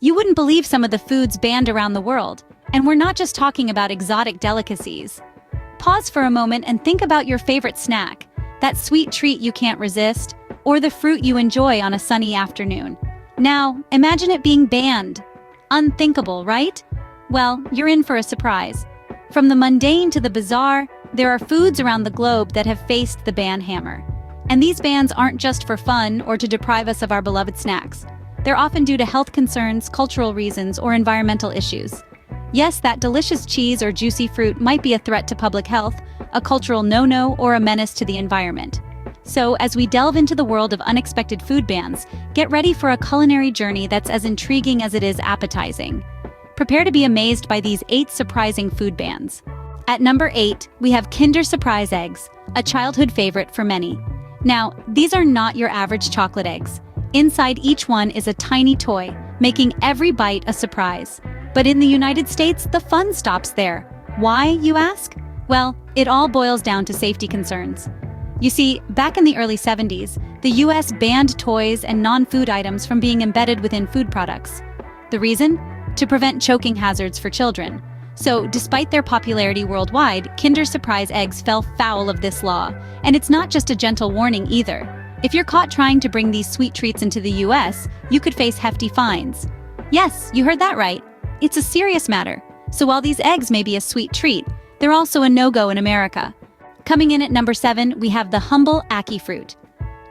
You wouldn't believe some of the foods banned around the world, and we're not just talking about exotic delicacies. Pause for a moment and think about your favorite snack, that sweet treat you can't resist, or the fruit you enjoy on a sunny afternoon. Now, imagine it being banned. Unthinkable, right? Well, you're in for a surprise. From the mundane to the bizarre, there are foods around the globe that have faced the ban hammer. And these bans aren't just for fun or to deprive us of our beloved snacks. They're often due to health concerns, cultural reasons, or environmental issues. Yes, that delicious cheese or juicy fruit might be a threat to public health, a cultural no-no, or a menace to the environment. So, as we delve into the world of unexpected food bans, get ready for a culinary journey that's as intriguing as it is appetizing. Prepare to be amazed by these 8 surprising food bans. At number 8, we have Kinder Surprise eggs, a childhood favorite for many. Now, these are not your average chocolate eggs. Inside each one is a tiny toy, making every bite a surprise. But in the United States, the fun stops there. Why, you ask? Well, it all boils down to safety concerns. You see, back in the early 70s, the US banned toys and non-food items from being embedded within food products. The reason? To prevent choking hazards for children. So, despite their popularity worldwide, Kinder Surprise eggs fell foul of this law. And it's not just a gentle warning either. If you're caught trying to bring these sweet treats into the US, you could face hefty fines. Yes, you heard that right. It's a serious matter. So while these eggs may be a sweet treat, they're also a no-go in America. Coming in at number 7, we have the humble ackee fruit.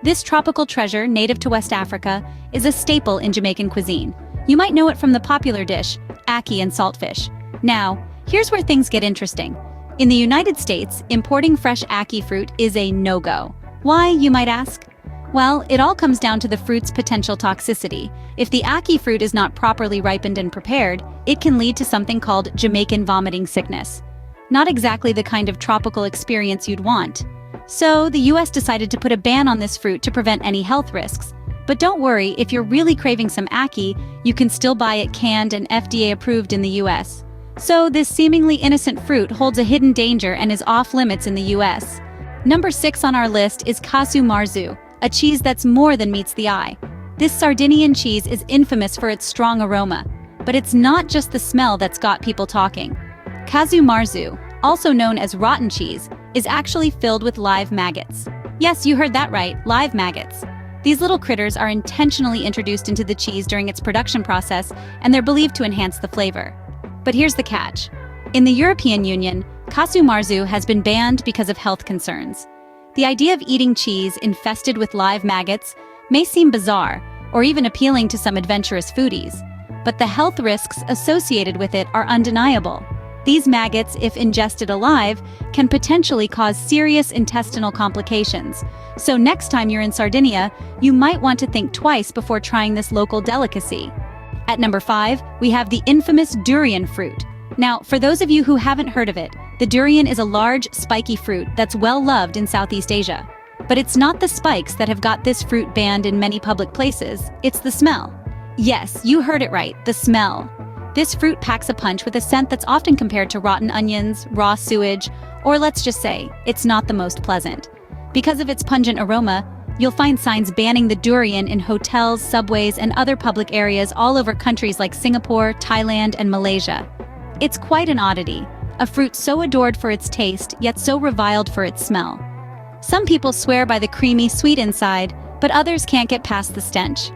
This tropical treasure, native to West Africa, is a staple in Jamaican cuisine. You might know it from the popular dish, ackee and saltfish. Now, here's where things get interesting. In the United States, importing fresh ackee fruit is a no-go. Why, you might ask? Well, it all comes down to the fruit's potential toxicity. If the ackee fruit is not properly ripened and prepared, it can lead to something called Jamaican vomiting sickness. Not exactly the kind of tropical experience you'd want. So, the US decided to put a ban on this fruit to prevent any health risks. But don't worry, if you're really craving some ackee, you can still buy it canned and FDA approved in the US. So, this seemingly innocent fruit holds a hidden danger and is off limits in the US. Number 6 on our list is casu marzu, a cheese that's more than meets the eye. This Sardinian cheese is infamous for its strong aroma, but it's not just the smell that's got people talking. Casu marzu, also known as rotten cheese, is actually filled with live maggots. Yes, you heard that right, live maggots. These little critters are intentionally introduced into the cheese during its production process, and they're believed to enhance the flavor. But here's the catch. In the European Union, casu marzu has been banned because of health concerns. The idea of eating cheese infested with live maggots may seem bizarre or even appealing to some adventurous foodies, but the health risks associated with it are undeniable. These maggots, if ingested alive, can potentially cause serious intestinal complications. So next time you're in Sardinia, you might want to think twice before trying this local delicacy. At number 5, we have the infamous durian fruit. Now, for those of you who haven't heard of it, the durian is a large, spiky fruit that's well loved in Southeast Asia. But it's not the spikes that have got this fruit banned in many public places, it's the smell. Yes, you heard it right, the smell. This fruit packs a punch with a scent that's often compared to rotten onions, raw sewage, or let's just say, it's not the most pleasant. Because of its pungent aroma, you'll find signs banning the durian in hotels, subways, and other public areas all over countries like Singapore, Thailand, and Malaysia. It's quite an oddity, a fruit so adored for its taste, yet so reviled for its smell. Some people swear by the creamy, sweet inside, but others can't get past the stench.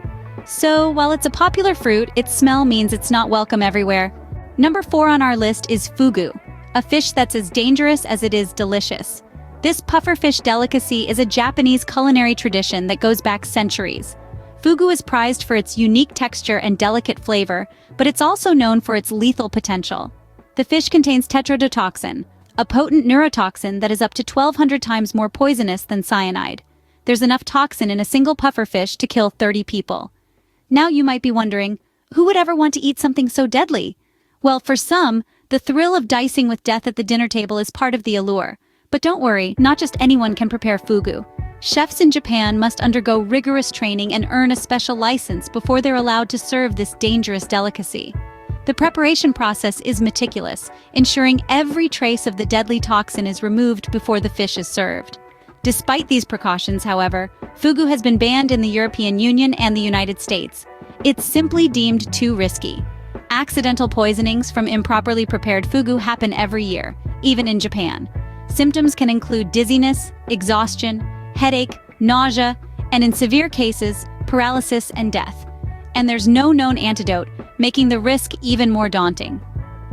So, while it's a popular fruit, its smell means it's not welcome everywhere. Number 4 on our list is fugu, a fish that's as dangerous as it is delicious. This pufferfish delicacy is a Japanese culinary tradition that goes back centuries. Fugu is prized for its unique texture and delicate flavor, but it's also known for its lethal potential. The fish contains tetrodotoxin, a potent neurotoxin that is up to 1,200 times more poisonous than cyanide. There's enough toxin in a single pufferfish to kill 30 people. Now you might be wondering, who would ever want to eat something so deadly? Well, for some, the thrill of dicing with death at the dinner table is part of the allure. But don't worry, not just anyone can prepare fugu. Chefs in Japan must undergo rigorous training and earn a special license before they're allowed to serve this dangerous delicacy. The preparation process is meticulous, ensuring every trace of the deadly toxin is removed before the fish is served. Despite these precautions, however, fugu has been banned in the European Union and the United States. It's simply deemed too risky. Accidental poisonings from improperly prepared fugu happen every year, even in Japan. Symptoms can include dizziness, exhaustion, headache, nausea, and in severe cases, paralysis and death. And there's no known antidote, making the risk even more daunting.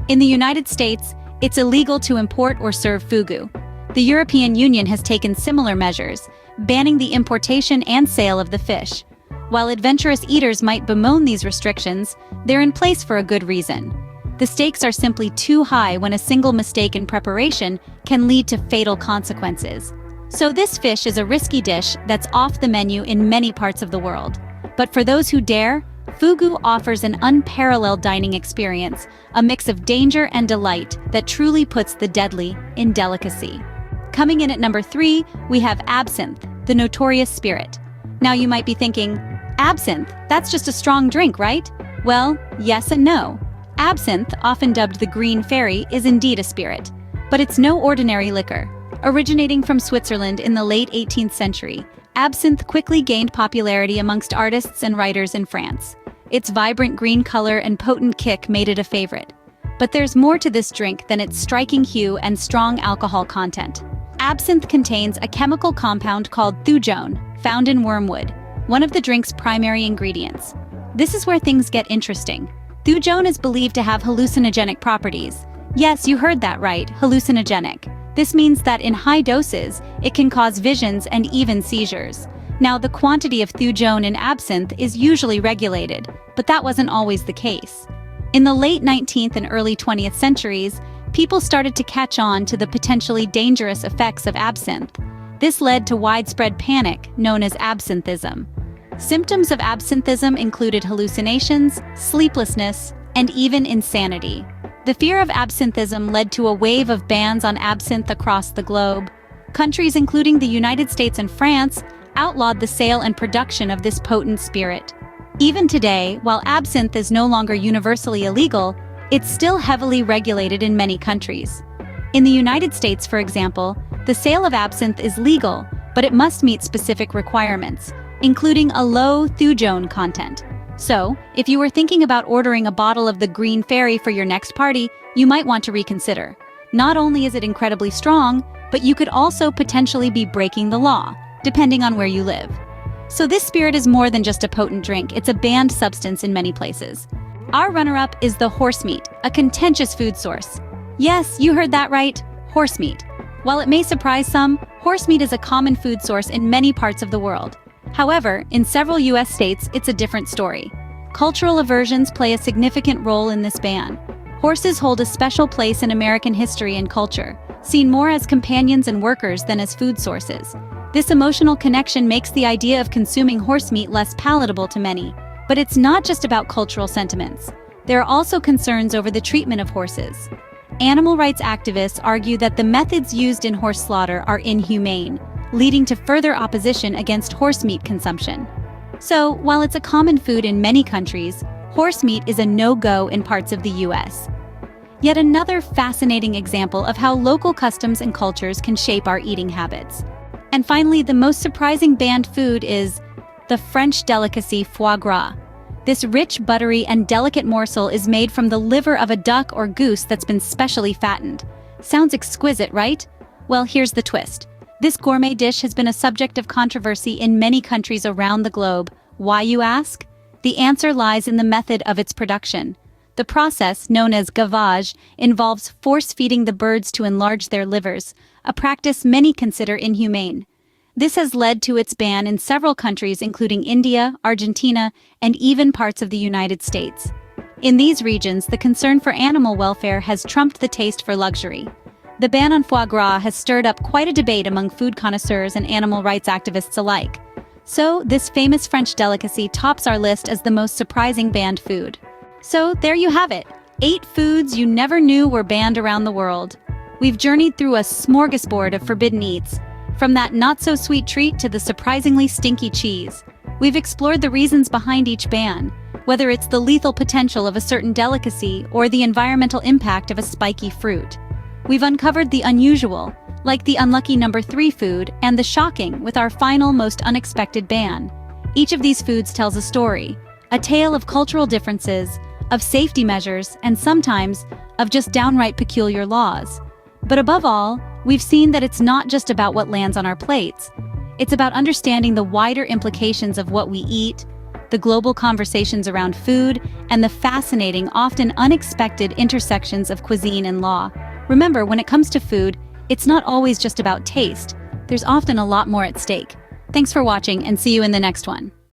In the United States, it's illegal to import or serve fugu. The European Union has taken similar measures, banning the importation and sale of the fish. While adventurous eaters might bemoan these restrictions, they're in place for a good reason. The stakes are simply too high when a single mistake in preparation can lead to fatal consequences. So this fish is a risky dish that's off the menu in many parts of the world. But for those who dare, fugu offers an unparalleled dining experience, a mix of danger and delight that truly puts the deadly in delicacy. Coming in at number 3, we have absinthe, the notorious spirit. Now you might be thinking, absinthe, that's just a strong drink, right? Well, yes and no. Absinthe, often dubbed the Green Fairy, is indeed a spirit. But it's no ordinary liquor. Originating from Switzerland in the late 18th century, absinthe quickly gained popularity amongst artists and writers in France. Its vibrant green color and potent kick made it a favorite. But there's more to this drink than its striking hue and strong alcohol content. Absinthe contains a chemical compound called thujone, found in wormwood, one of the drink's primary ingredients. This is where things get interesting. Thujone is believed to have hallucinogenic properties. Yes, you heard that right, hallucinogenic. This means that in high doses, it can cause visions and even seizures. Now, the quantity of thujone in absinthe is usually regulated, but that wasn't always the case. In the late 19th and early 20th centuries, people started to catch on to the potentially dangerous effects of absinthe. This led to widespread panic, known as absinthism. Symptoms of absinthism included hallucinations, sleeplessness, and even insanity. The fear of absinthism led to a wave of bans on absinthe across the globe. Countries including the United States and France outlawed the sale and production of this potent spirit. Even today, while absinthe is no longer universally illegal, it's still heavily regulated in many countries. In the United States, for example, the sale of absinthe is legal, but it must meet specific requirements, including a low thujone content. So, if you were thinking about ordering a bottle of the Green Fairy for your next party, you might want to reconsider. Not only is it incredibly strong, but you could also potentially be breaking the law, depending on where you live. So this spirit is more than just a potent drink, it's a banned substance in many places. Our runner-up is the horse meat, a contentious food source. Yes, you heard that right, horse meat. While it may surprise some, horse meat is a common food source in many parts of the world. However, in several US states, it's a different story. Cultural aversions play a significant role in this ban. Horses hold a special place in American history and culture, seen more as companions and workers than as food sources. This emotional connection makes the idea of consuming horse meat less palatable to many. But it's not just about cultural sentiments. There are also concerns over the treatment of horses. Animal rights activists argue that the methods used in horse slaughter are inhumane, leading to further opposition against horse meat consumption. So, while it's a common food in many countries, horse meat is a no-go in parts of the US. Yet another fascinating example of how local customs and cultures can shape our eating habits. And finally, the most surprising banned food is the French delicacy foie gras. This rich, buttery, and delicate morsel is made from the liver of a duck or goose that's been specially fattened. Sounds exquisite, right? Well, here's the twist. This gourmet dish has been a subject of controversy in many countries around the globe. Why, you ask? The answer lies in the method of its production. The process, known as gavage, involves force-feeding the birds to enlarge their livers, a practice many consider inhumane. This has led to its ban in several countries including India, Argentina, and even parts of the United States. In these regions, the concern for animal welfare has trumped the taste for luxury. The ban on foie gras has stirred up quite a debate among food connoisseurs and animal rights activists alike. So, this famous French delicacy tops our list as the most surprising banned food. So, there you have it. 8 foods you never knew were banned around the world. We've journeyed through a smorgasbord of forbidden eats, from that not-so-sweet treat to the surprisingly stinky cheese. We've explored the reasons behind each ban, whether it's the lethal potential of a certain delicacy or the environmental impact of a spiky fruit. We've uncovered the unusual, like the unlucky number 3 food, and the shocking with our final, most unexpected ban. Each of these foods tells a story, A tale of cultural differences, of safety measures, and sometimes of just downright peculiar laws. But above all, we've seen that it's not just about what lands on our plates. It's about understanding the wider implications of what we eat, the global conversations around food, and the fascinating, often unexpected intersections of cuisine and law. Remember, when it comes to food, it's not always just about taste. There's often a lot more at stake. Thanks for watching, and see you in the next one.